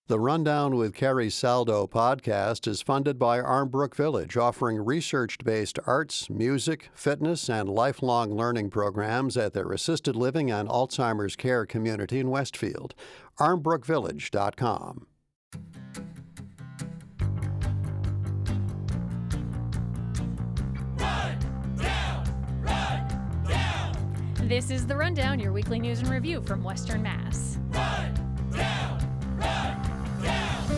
The Rundown with Carrie Saldo podcast is funded by Armbrook Village, offering research-based arts, music, fitness, and lifelong learning programs at their assisted living and Alzheimer's care community in Westfield. armbrookvillage.com. This is The Rundown, your weekly news and review from Western Mass.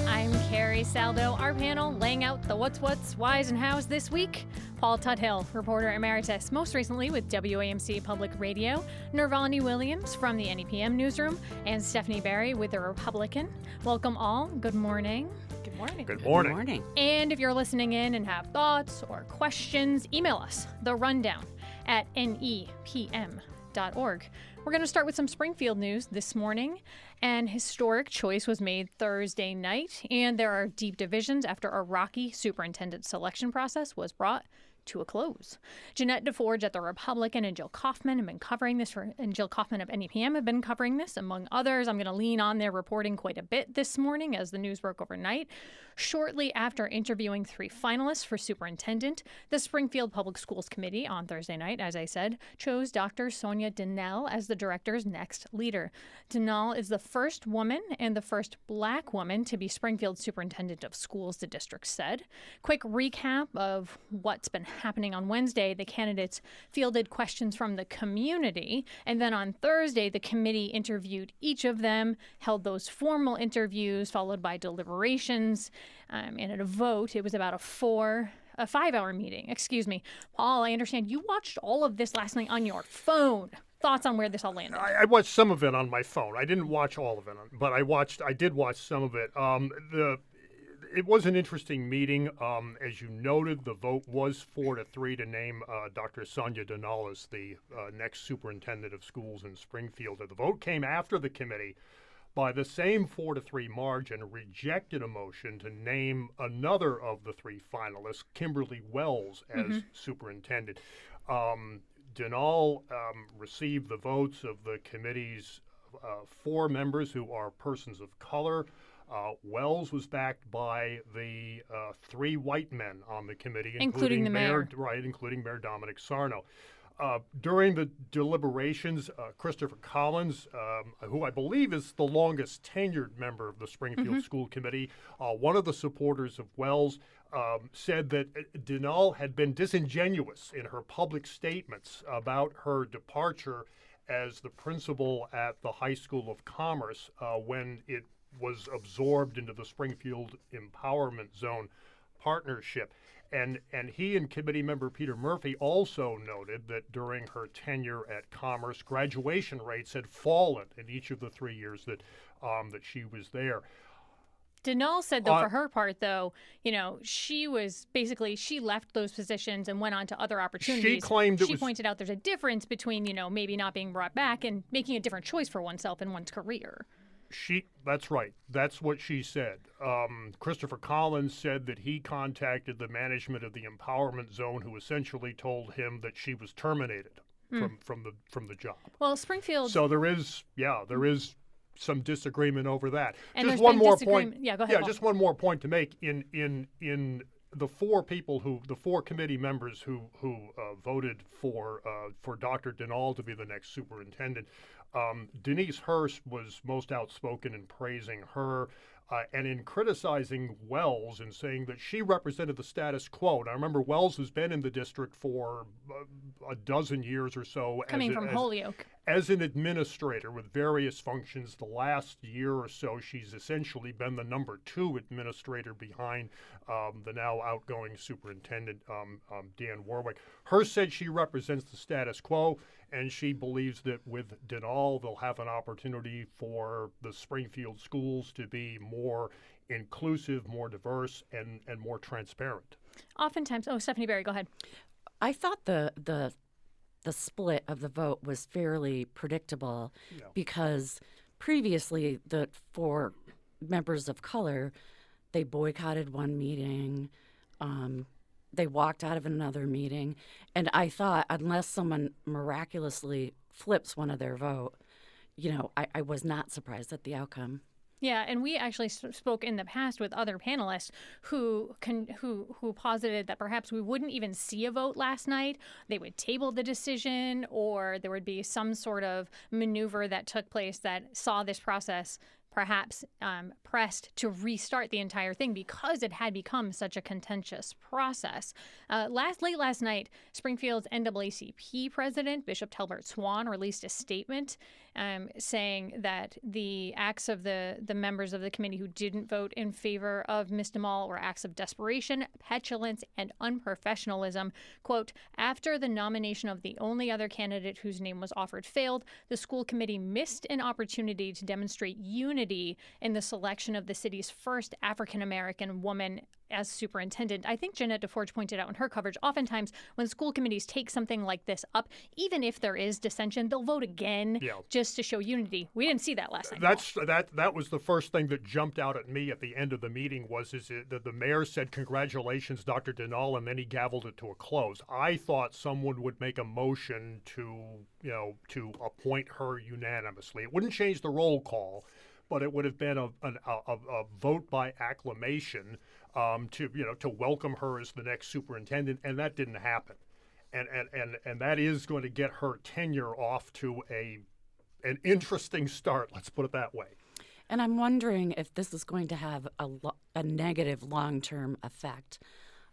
I'm Carrie Saldo. Our panel laying out the what's, whys, and hows this week. Paul Tuthill, reporter emeritus, most recently with WAMC Public Radio, Nirvani Williams from the NEPM newsroom, and Stephanie Barry with The Republican. Welcome all. Good morning. Good morning. Good morning. Good morning. And if you're listening in and have thoughts or questions, email us, therundown@nepm.org. We're going to start with some Springfield news this morning. An historic choice was made Thursday night, and there are deep divisions after a rocky superintendent selection process was brought to a close. Jeanette DeForge at The Republican and Jill Kaufman have been covering this, and Jill Kaufman of NEPM have been covering this, among others. I'm going to lean on their reporting quite a bit this morning as the news broke overnight. Shortly after interviewing 3 finalists for superintendent, the Springfield Public Schools Committee on Thursday night, as I said, chose Dr. Sonia Donnell as the director's next leader. Donnell is the first woman and the first Black woman to be Springfield Superintendent of Schools, the district said. Quick recap of what's been happening on Wednesday. The candidates fielded questions from the community, and then on Thursday, the committee interviewed each of them, held those formal interviews, followed by deliberations, and at a vote. It was about a 5-hour meeting. Excuse me. Paul, I understand you watched all of this last night on your phone. Thoughts on where this all landed? I watched some of it on my phone. I didn't watch all of it, but I did watch some of it. It was an interesting meeting. As you noted, the vote was 4-3 to name Dr. Sonia Donnell as the next superintendent of schools in Springfield. The vote came after the committee, by the same 4-3 margin, rejected a motion to name another of the 3 finalists, Kimberly Wells, as superintendent. Donnell received the votes of the committee's 4 members who are persons of color. Wells was backed by the 3 white men on the committee, including the mayor. Right, including Mayor Dominic Sarno. During the deliberations, Christopher Collins, who I believe is the longest tenured member of the Springfield School Committee, one of the supporters of Wells, said that Donnell had been disingenuous in her public statements about her departure as the principal at the High School of Commerce when it was absorbed into the Springfield Empowerment Zone partnership. And he and committee member Peter Murphy also noted that during her tenure at Commerce, graduation rates had fallen in each of the 3 years that she was there. Donnell said, though, for her part, though, she left those positions and went on to other opportunities. She pointed out there's a difference between, maybe not being brought back and making a different choice for oneself in one's career. That's right. That's what she said. Christopher Collins said that he contacted the management of the Empowerment Zone, who essentially told him that she was terminated from the job. Well, Springfield. So there is some disagreement over that. And just one more point. Yeah, go ahead. Yeah, just one more point to make. In the 4 committee members who voted for Dr. Donnell to be the next superintendent, Denise Hurst was most outspoken in praising her and in criticizing Wells and saying that she represented the status quo. Now, remember, Wells has been in the district for a dozen years or so. Coming from Holyoke. As an administrator with various functions. The last year or so, she's essentially been the number 2 administrator behind the now outgoing superintendent, Dan Warwick. Hurst said she represents the status quo, and she believes that with Donnell, they'll have an opportunity for the Springfield schools to be more inclusive, more diverse, and more transparent. Oftentimes, Stephanie Barry, go ahead. I thought the split of the vote was fairly predictable because previously the 4 members of color, they boycotted one meeting, they walked out of another meeting, and I thought unless someone miraculously flips one of their vote, I was not surprised at the outcome. Yeah, and we actually spoke in the past with other panelists who posited that perhaps we wouldn't even see a vote last night. They would table the decision, or there would be some sort of maneuver that took place that saw this process perhaps pressed to restart the entire thing because it had become such a contentious process. Late last night, Springfield's NAACP president, Bishop Talbert Swan, released a statement saying that the acts of the members of the committee who didn't vote in favor of Ms. DeMaul were acts of desperation, petulance, and unprofessionalism. Quote, after the nomination of the only other candidate whose name was offered failed, the school committee missed an opportunity to demonstrate unity in the selection of the city's first African-American woman as superintendent. I think Jeanette DeForge pointed out in her coverage, oftentimes when school committees take something like this up, even if there is dissension, they'll vote again just to show unity. We didn't see that last night. That was the first thing that jumped out at me at the end of the meeting was that the mayor said, congratulations, Dr. Dinal, and then he gavelled it to a close. I thought someone would make a motion to appoint her unanimously. It wouldn't change the roll call, but it would have been a vote by acclamation to welcome her as the next superintendent, and that didn't happen. And that is going to get her tenure off to an interesting start, let's put it that way. And I'm wondering if this is going to have a negative long-term effect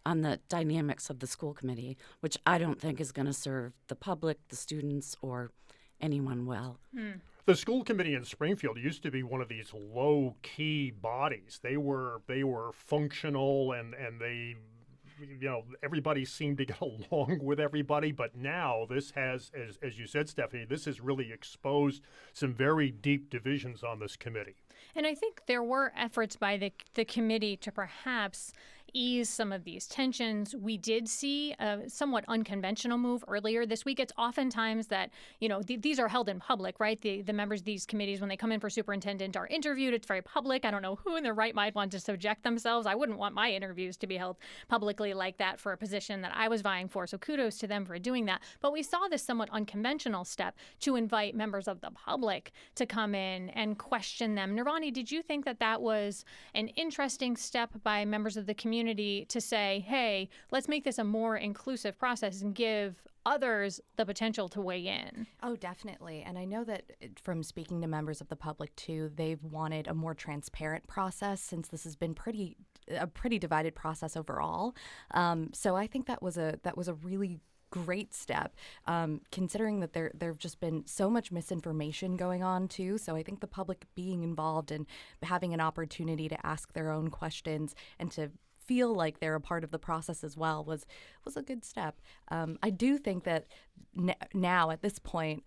on the dynamics of the school committee, which I don't think is going to serve the public, the students, or anyone well. The school committee in Springfield used to be one of these low-key bodies. They were functional, and they, everybody seemed to get along with everybody. But now this has, as you said, Stephanie, this has really exposed some very deep divisions on this committee. And I think there were efforts by the committee to perhaps ease some of these tensions. We did see a somewhat unconventional move earlier this week. It's oftentimes that, these are held in public, right? The members of these committees, when they come in for superintendent, are interviewed. It's very public. I don't know who in their right mind want to subject themselves. I wouldn't want my interviews to be held publicly like that for a position that I was vying for. So kudos to them for doing that. But we saw this somewhat unconventional step to invite members of the public to come in and question them. Nirvani, did you think that was an interesting step by members of the community to say, hey, let's make this a more inclusive process and give others the potential to weigh in? Oh, definitely. And I know that from speaking to members of the public, too, they've wanted a more transparent process since this has been a pretty divided process overall. So I think that was a really great step, considering that there have just been so much misinformation going on too. So I think the public being involved and having an opportunity to ask their own questions and to feel like they're a part of the process as well was a good step. I do think that now at this point,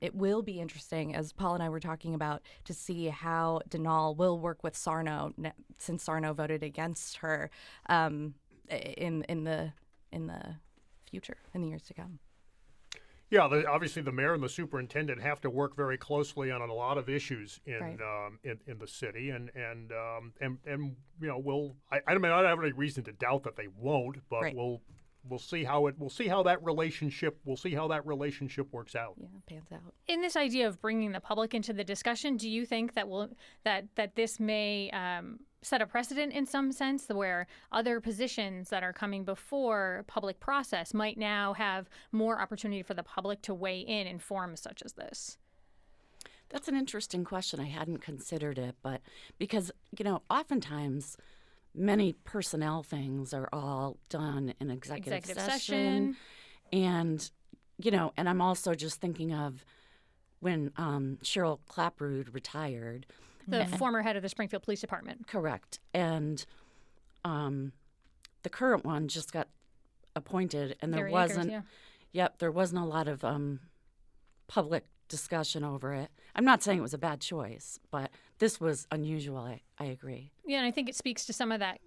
it will be interesting, as Paul and I were talking about, to see how Dinal will work with Sarno since Sarno voted against her in the future, in the years to come. Yeah, obviously the mayor and the superintendent have to work very closely on a lot of issues in the city, and I don't have any reason to doubt that they won't, but we'll see how that relationship works out. Yeah, pans out. In this idea of bringing the public into the discussion, do you think that this may set a precedent in some sense where other positions that are coming before public process might now have more opportunity for the public to weigh in forums such as this? That's an interesting question. I hadn't considered it, but because, oftentimes many personnel things are all done in executive session. And, and I'm also just thinking of when Cheryl Clapprood retired. The former head of the Springfield Police Department. Correct. And the current one just got appointed, and there wasn't a lot of public discussion over it. I'm not saying it was a bad choice, but this was unusual. I agree. Yeah, and I think it speaks to some of that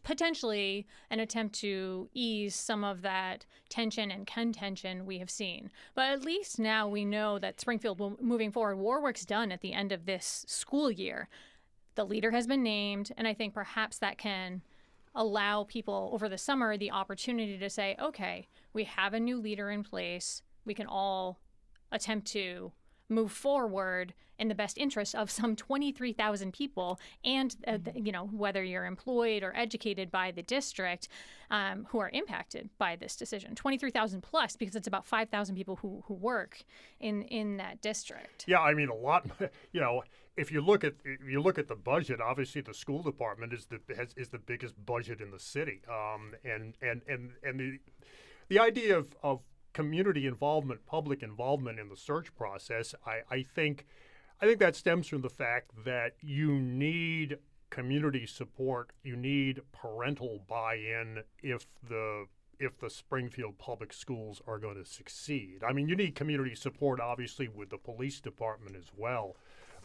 potentially an attempt to ease some of that tension and contention we have seen. But at least now we know that Springfield will, moving forward, Warwick's done at the end of this school year. The leader has been named, and I think perhaps that can allow people over the summer the opportunity to say, okay, we have a new leader in place. We can all attempt to move forward in the best interest of some 23,000 people, and whether you're employed or educated by the district, who are impacted by this decision. 23,000 plus, because it's about 5,000 people who work in that district. Yeah, I mean, a lot. If you look at the budget, obviously the school department is the biggest budget in the city, and the idea of community involvement, public involvement in the search process, I think that stems from the fact that you need community support, you need parental buy-in if the Springfield public schools are going to succeed. I mean, you need community support, obviously, with the police department as well.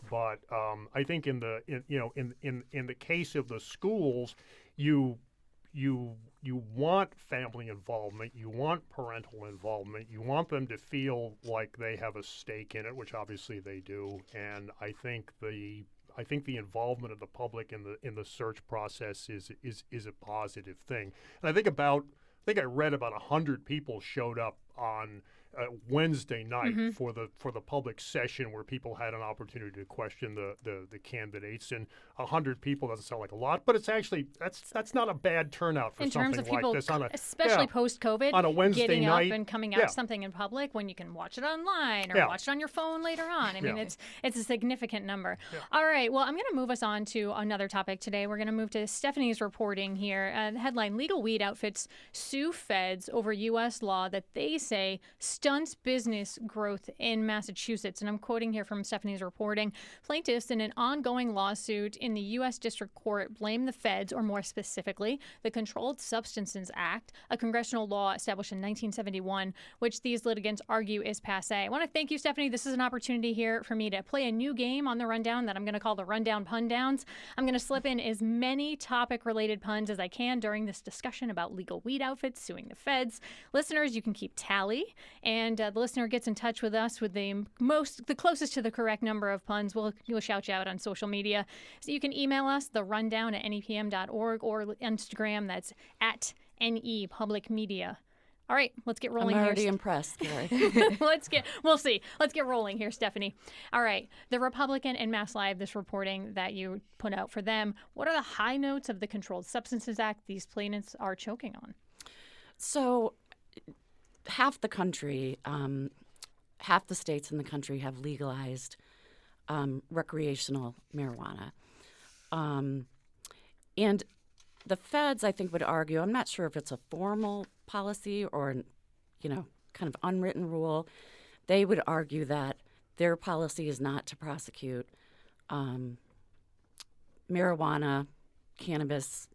But I think in the case of the schools, you want family involvement, you want parental involvement, you want them to feel like they have a stake in it, which obviously they do. And I think the involvement of the public in the search process is a positive thing. And I think I read about 100 people showed up on Wednesday night for the public session where people had an opportunity to question the candidates, and 100 people doesn't sound like a lot, but it's actually that's not a bad turnout for in something terms of people, like this especially post-COVID, on a Wednesday getting night, up and coming out something in public when you can watch it online or watch it on your phone later on. I mean, it's a significant number. All right, well, I'm going to move us on to another topic today. We're going to move to Stephanie's reporting here. The headline: Legal weed outfits sue feds over U.S. law that they say stunts business growth in Massachusetts. And I'm quoting here from Stephanie's reporting. Plaintiffs in an ongoing lawsuit in the U.S. District Court blame the feds, or more specifically, the Controlled Substances Act, a congressional law established in 1971, which these litigants argue is passé. I want to thank you, Stephanie. This is an opportunity here for me to play a new game on the Rundown that I'm going to call the Rundown Pun Downs. I'm going to slip in as many topic-related puns as I can during this discussion about legal weed outfits suing the feds. Listeners, you can keep tally, and the listener gets in touch with us with the closest to the correct number of puns. We'll shout you out on social media. So you can email us, therundown@nepm.org, or Instagram, that's @NEPublicMedia. All right, let's get rolling. I'm already impressed, Lori. We'll see. Let's get rolling here, Stephanie. All right, the Republican and Mass Live, this reporting that you put out for them, what are the high notes of the Controlled Substances Act these plaintiffs are choking on? So half the country, half the states in the country have legalized recreational marijuana. And the feds, I think, would argue, I'm not sure if it's a formal policy or, kind of unwritten rule. They would argue that their policy is not to prosecute marijuana, cannabis,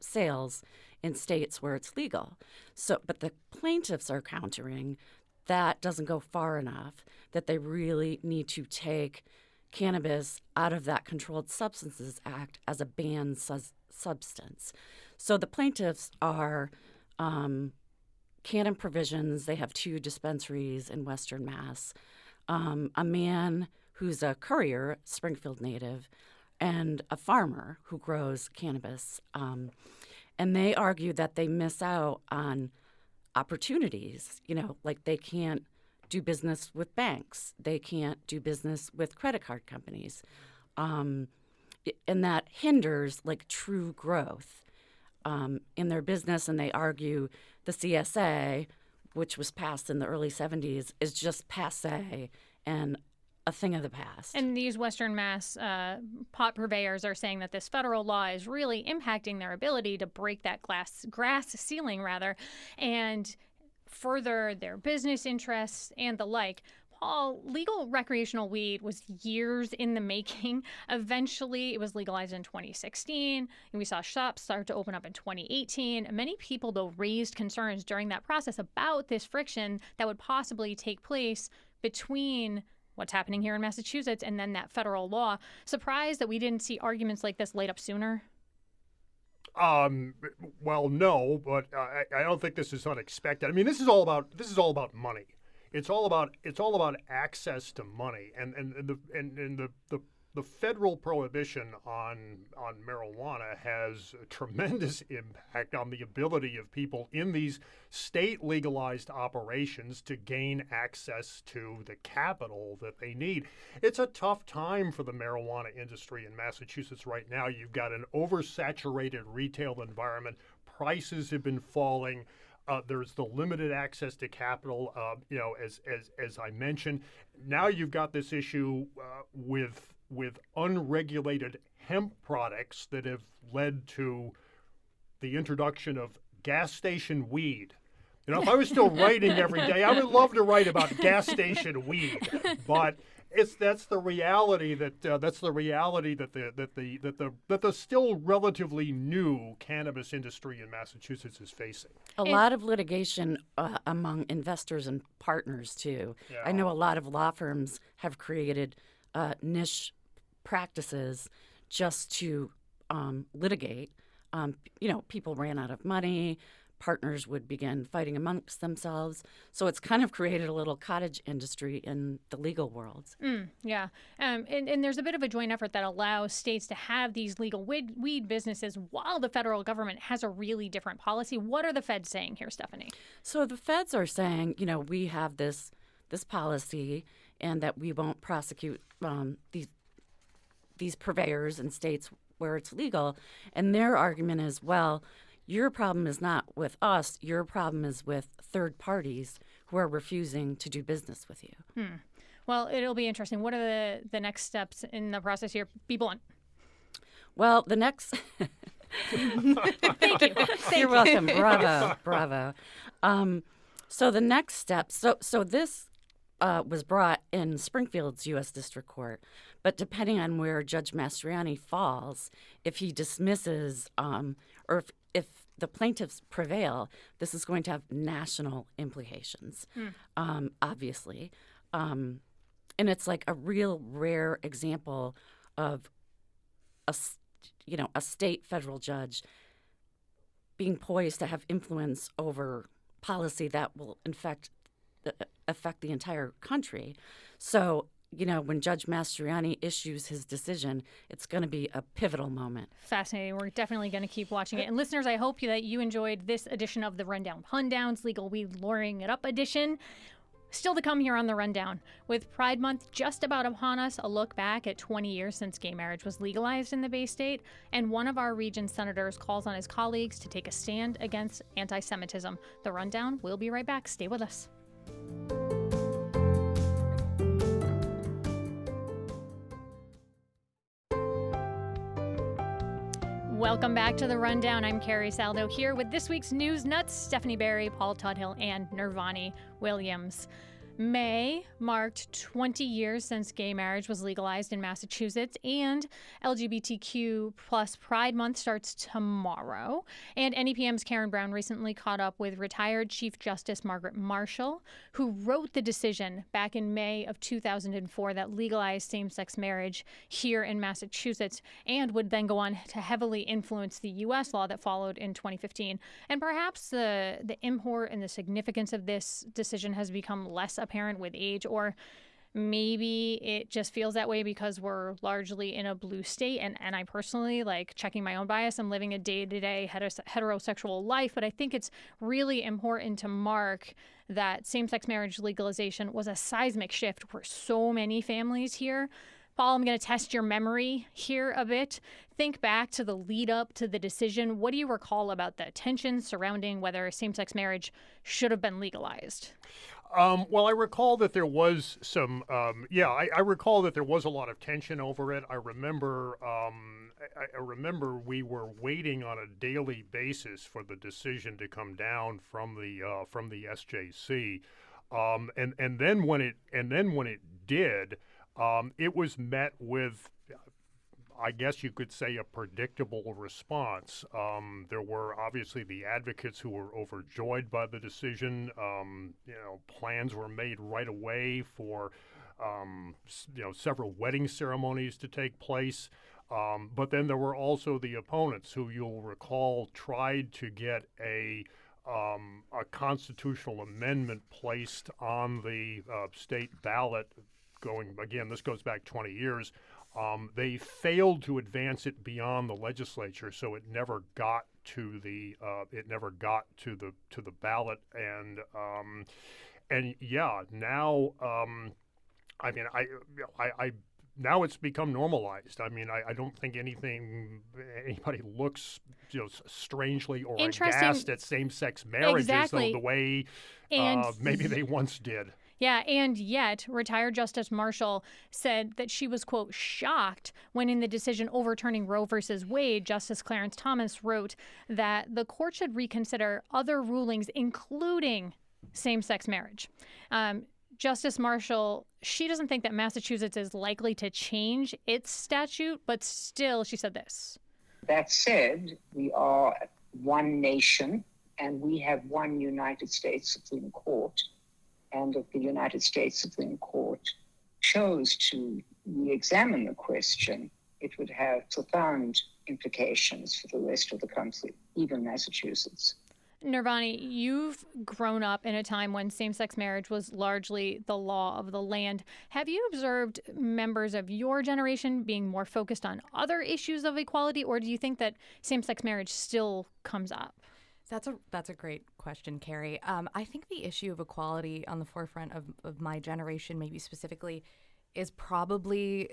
sales in states where it's legal. So, but the plaintiffs are countering that doesn't go far enough, that they really need to take cannabis out of that Controlled Substances Act as a banned substance. So the plaintiffs are canon provisions. They have 2 dispensaries in Western Mass. A man who's a courier, Springfield native, and a farmer who grows cannabis. And they argue that they miss out on opportunities, like they can't do business with banks. They can't do business with credit card companies. And that hinders, true growth in their business. And they argue the CSA, which was passed in the early 70s, is just passé and a thing of the past. And these Western Mass pot purveyors are saying that this federal law is really impacting their ability to break that grass ceiling, and further their business interests and the like. Paul, legal recreational weed was years in the making. Eventually, it was legalized in 2016, and we saw shops start to open up in 2018. Many people, though, raised concerns during that process about this friction that would possibly take place between what's happening here in Massachusetts and then that federal law. Surprised that we didn't see arguments like this laid up sooner? Well, no, but I don't think this is unexpected. I mean, this is all about money. It's all about access to money, and the federal prohibition on marijuana has a tremendous impact on the ability of people in these state legalized operations to gain access to the capital that they need. It's a tough time for the marijuana industry in Massachusetts right now. You've got an oversaturated retail environment. Prices have been falling. There's the limited access to capital, as I mentioned. Now you've got this issue with unregulated hemp products that have led to the introduction of gas station weed. If I was still writing every day, I would love to write about gas station weed, but that's the reality that the still relatively new cannabis industry in Massachusetts is facing. A lot of litigation among investors and partners too. Yeah. I know a lot of law firms have created niche practices just to litigate. People ran out of money. Partners would begin fighting amongst themselves. So it's kind of created a little cottage industry in the legal world. Yeah. And there's a bit of a joint effort that allows states to have these legal weed businesses while the federal government has a really different policy. What are the feds saying here, Stephanie? So the feds are saying, we have this policy and that we won't prosecute these purveyors in states where it's legal. And their argument is, well, your problem is not with us. Your problem is with third parties who are refusing to do business with you. Well, it'll be interesting. What are the next steps in the process here? Be blunt. Well, the next... Thank you. You're welcome. Bravo. So the next step, so this was brought in Springfield's U.S. District Court, but depending on where Judge Mastriani falls, if he dismisses or if the plaintiffs prevail, this is going to have national implications, obviously. And it's like a real rare example of a state federal judge being poised to have influence over policy that will affect the entire country. So, when Judge Mastriani issues his decision, it's going to be a pivotal moment. Fascinating. We're definitely going to keep watching it. And listeners, I hope that you enjoyed this edition of the Rundown Pundowns, Legal Weed Lawyering It Up edition. Still to come here on the Rundown. With Pride Month just about upon us, a look back at 20 years since gay marriage was legalized in the Bay State, and one of our region's senators calls on his colleagues to take a stand against anti-Semitism. The Rundown, we'll be right back. Stay with us. Welcome back to The Rundown. I'm Carrie Saldo here with this week's News Nuts, Stephanie Barry, Paul Tudhill, and Nirvani Williams. May marked 20 years since gay marriage was legalized in Massachusetts, and LGBTQ plus Pride Month starts tomorrow. And NEPM's Karen Brown recently caught up with retired Chief Justice Margaret Marshall, who wrote the decision back in May of 2004 that legalized same-sex marriage here in Massachusetts, and would then go on to heavily influence the U.S. law that followed in 2015. And perhaps the import and the significance of this decision has become less apparent with age, or maybe it just feels that way because we're largely in a blue state. And I personally, like, checking my own bias, I'm living a day-to-day heterosexual life, but I think it's really important to mark that same-sex marriage legalization was a seismic shift for so many families here. Paul, I'm going to test your memory here a bit. Think back to the lead up to the decision. What do you recall about the tension surrounding whether same-sex marriage should have been legalized? Well, I recall that there was some, I recall that there was a lot of tension over it. I remember we were waiting on a daily basis for the decision to come down from the SJC, and then when it did, it was met with, I guess you could say, a predictable response. There were obviously the advocates who were overjoyed by the decision. Plans were made right away for, several wedding ceremonies to take place. But then there were also the opponents who, you'll recall, tried to get a constitutional amendment placed on the state ballot. This goes back 20 years. They failed to advance it beyond the legislature, so it never got to the ballot. And yeah, now I now it's become normalized. I mean, I don't think anybody looks strangely or aghast at same-sex marriages Exactly. though the way maybe they once did. Yeah, and yet retired Justice Marshall said that she was, quote, shocked when in the decision overturning Roe versus Wade, Justice Clarence Thomas wrote that the court should reconsider other rulings, including same-sex marriage. Justice Marshall, she doesn't think that Massachusetts is likely to change its statute, but still, she said this. That said, we are one nation and we have one United States Supreme Court. And if the United States Supreme Court chose to re-examine the question, it would have profound implications for the rest of the country, even Massachusetts. Nirvani, you've grown up in a time when same-sex marriage was largely the law of the land. Have you observed members of your generation being more focused on other issues of equality, or do you think that same-sex marriage still comes up? That's a great question, Carrie. I think the issue of equality on the forefront of my generation, maybe specifically, is probably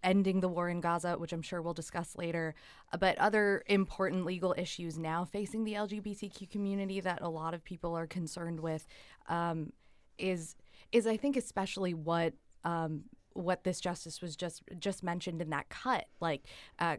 ending the war in Gaza, which I'm sure we'll discuss later. But other important legal issues now facing the LGBTQ community that a lot of people are concerned with is I think especially what this justice was just mentioned in that cut, like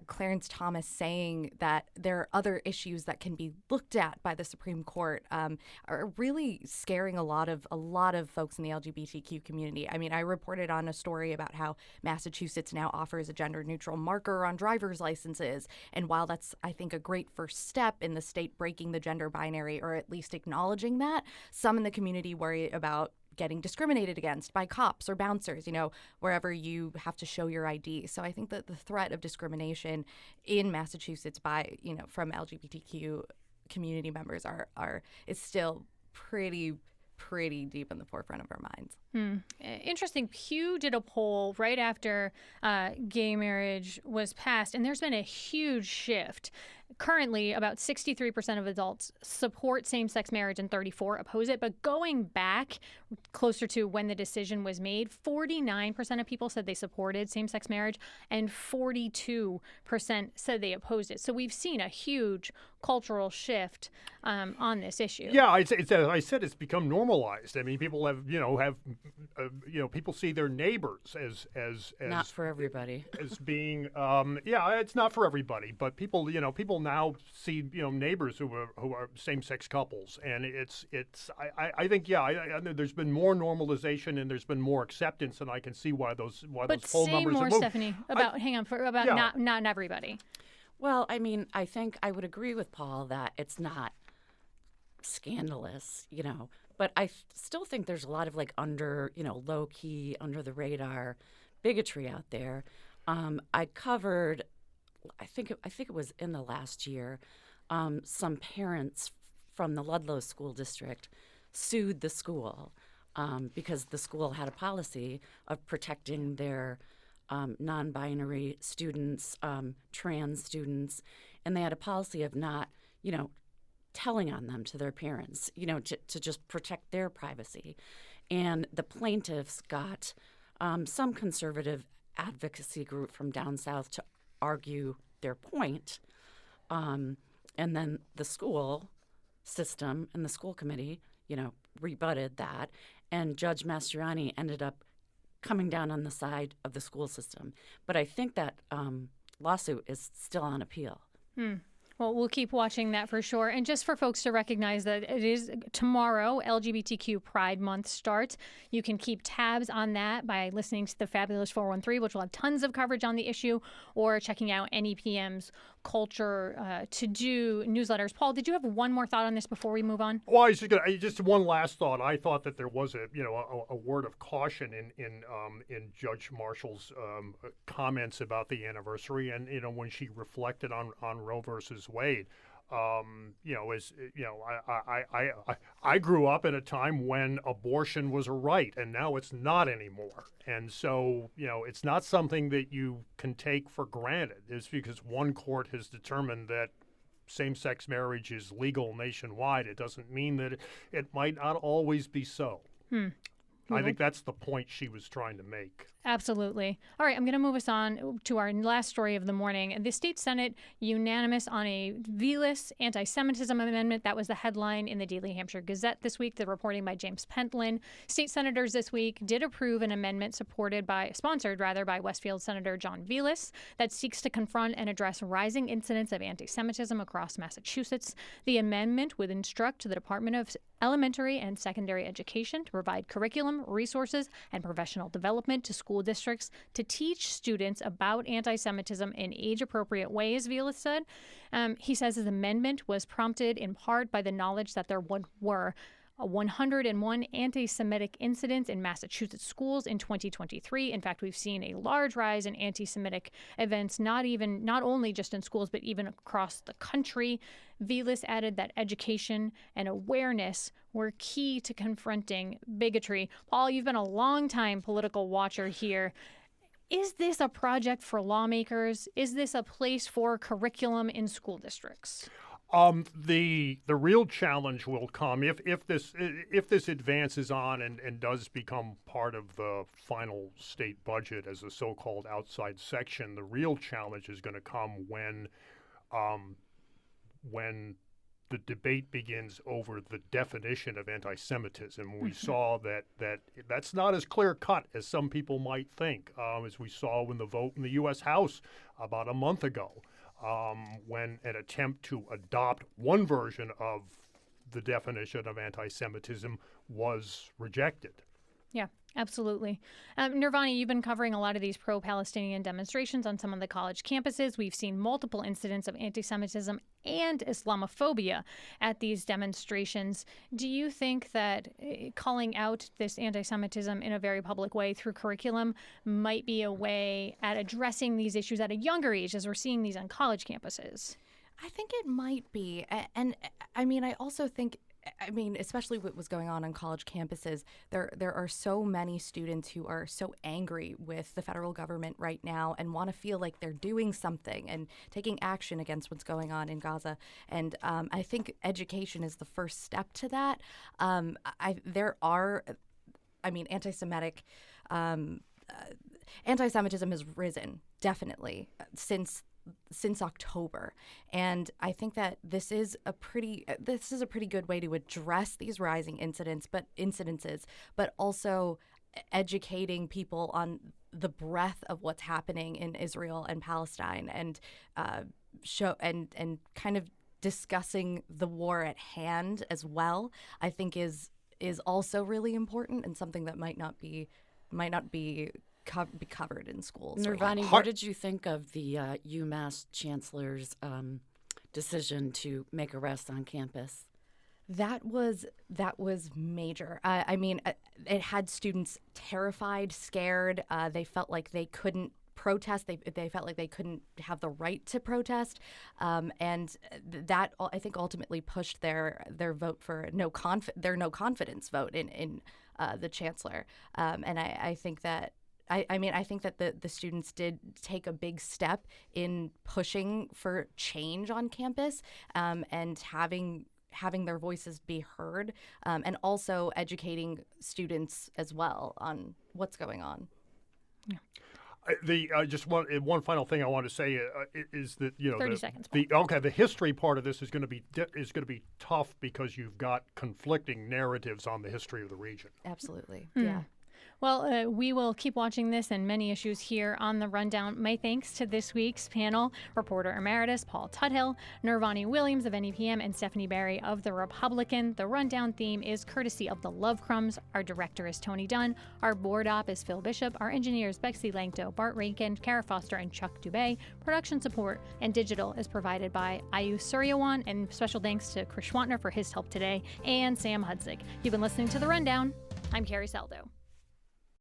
Clarence Thomas saying that there are other issues that can be looked at by the Supreme Court, are really scaring a lot of folks in the LGBTQ community. I mean, I reported on a story about how Massachusetts now offers a gender-neutral marker on driver's licenses, and while that's, I think, a great first step in the state breaking the gender binary, or at least acknowledging that, some in the community worry about getting discriminated against by cops or bouncers, wherever you have to show your ID. So I think that the threat of discrimination in Massachusetts by, from LGBTQ community members is still pretty deep in the forefront of our minds. Interesting. Pew did a poll right after gay marriage was passed, and there's been a huge shift. Currently, about 63% of adults support same-sex marriage and 34% oppose it. But going back closer to when the decision was made, 49% of people said they supported same-sex marriage and 42% said they opposed it. So we've seen a huge cultural shift on this issue. Yeah, I said, it's become normalized. I mean, people have people see their neighbors as not for everybody as being it's not for everybody, but people now see neighbors who are same-sex couples, and I think there's been more normalization and there's been more acceptance, and I can see why those poll numbers have moved. Stephanie, not everybody. Well, I mean, I think I would agree with Paul that it's not scandalous, but I still think there's a lot of low key, under the radar bigotry out there. I covered, I think it was in the last year, some parents from the Ludlow School District sued the school because the school had a policy of protecting their non-binary students, trans students, and they had a policy of not, telling on them to their parents, to just protect their privacy. And the plaintiffs got some conservative advocacy group from down south to argue their point. And then the school system and the school committee, rebutted that. And Judge Mastriani ended up coming down on the side of the school system. But I think that lawsuit is still on appeal. Well, we'll keep watching that for sure. And just for folks to recognize that it is tomorrow, LGBTQ Pride Month starts. You can keep tabs on that by listening to the Fabulous 413, which will have tons of coverage on the issue, or checking out NEPM's Culture To-Do newsletters. Paul, did you have one more thought on this before we move on? Well, just one last thought. I thought that there was a word of caution in Judge Marshall's comments about the anniversary, and when she reflected on Roe versus Wade. I grew up in a time when abortion was a right, and now it's not anymore. And so, it's not something that you can take for granted. It's because one court has determined that same-sex marriage is legal nationwide. It doesn't mean that it might not always be so. I think that's the point she was trying to make. Absolutely. All right, I'm going to move us on to our last story of the morning. The state Senate unanimous on a V-list anti-Semitism amendment. That was the headline in the Daily Hampshire Gazette this week, the reporting by James Pentland. State senators this week did approve an amendment sponsored by Westfield Senator John Velas that seeks to confront and address rising incidents of anti-Semitism across Massachusetts. The amendment would instruct the Department of Elementary and Secondary Education to provide curriculum, resources, and professional development to school districts to teach students about anti-Semitism in age-appropriate ways, Velas said. He says his amendment was prompted in part by the knowledge that there were 101 anti-Semitic incidents in Massachusetts schools in 2023. In fact, we've seen a large rise in anti-Semitic events, not only just in schools, but even across the country. Velas added that education and awareness were key to confronting bigotry. Paul, you've been a long-time political watcher here. Is this a project for lawmakers? Is this a place for curriculum in school districts? The real challenge will come if this advances on and does become part of the final state budget as a so-called outside section. The real challenge is going to come when the debate begins over the definition of anti-Semitism. We saw that's not as clear-cut as some people might think, as we saw in the vote in the U.S. House about a month ago. When an attempt to adopt one version of the definition of anti-Semitism was rejected. Yeah, absolutely. Nirvani, you've been covering a lot of these pro-Palestinian demonstrations on some of the college campuses. We've seen multiple incidents of anti-Semitism and Islamophobia at these demonstrations. Do you think that calling out this anti-Semitism in a very public way through curriculum might be a way at addressing these issues at a younger age, as we're seeing these on college campuses? I think it might be. And I mean, I also think, especially what was going on college campuses, there are so many students who are so angry with the federal government right now and want to feel like they're doing something and taking action against what's going on in Gaza. And I think education is the first step to that. Anti-Semitism has risen, definitely, since October, and I think that this is a pretty good way to address these rising incidences, but also educating people on the breadth of what's happening in Israel and Palestine, and kind of discussing the war at hand as well. I think is also really important, and something that might not be covered in schools. Nirvani, what did you think of the UMass chancellor's decision to make arrests on campus? That was major. It had students terrified, scared. They felt like they couldn't protest. They felt like they couldn't have the right to protest, and that I think ultimately pushed their vote for no confidence vote in the chancellor. And I think that. I think that the students did take a big step in pushing for change on campus, and having their voices be heard, and also educating students as well on what's going on. Yeah. Just one final thing I want to say is that 30 seconds. The history part of this is going to be tough because you've got conflicting narratives on the history of the region. Absolutely. Mm. Yeah. Well, we will keep watching this and many issues here on The Rundown. My thanks to this week's panel, Reporter Emeritus Paul Tuthill, Nirvani Williams of NEPM, and Stephanie Barry of The Republican. The Rundown theme is courtesy of The Love Crumbs. Our director is Tony Dunn. Our board op is Phil Bishop. Our engineers Bexy Langto, Bart Rankin, Kara Foster, and Chuck Dubé. Production support and digital is provided by Ayu Suryawan, and special thanks to Chris Schwantner for his help today, and Sam Hudzig. You've been listening to The Rundown. I'm Carrie Saldo.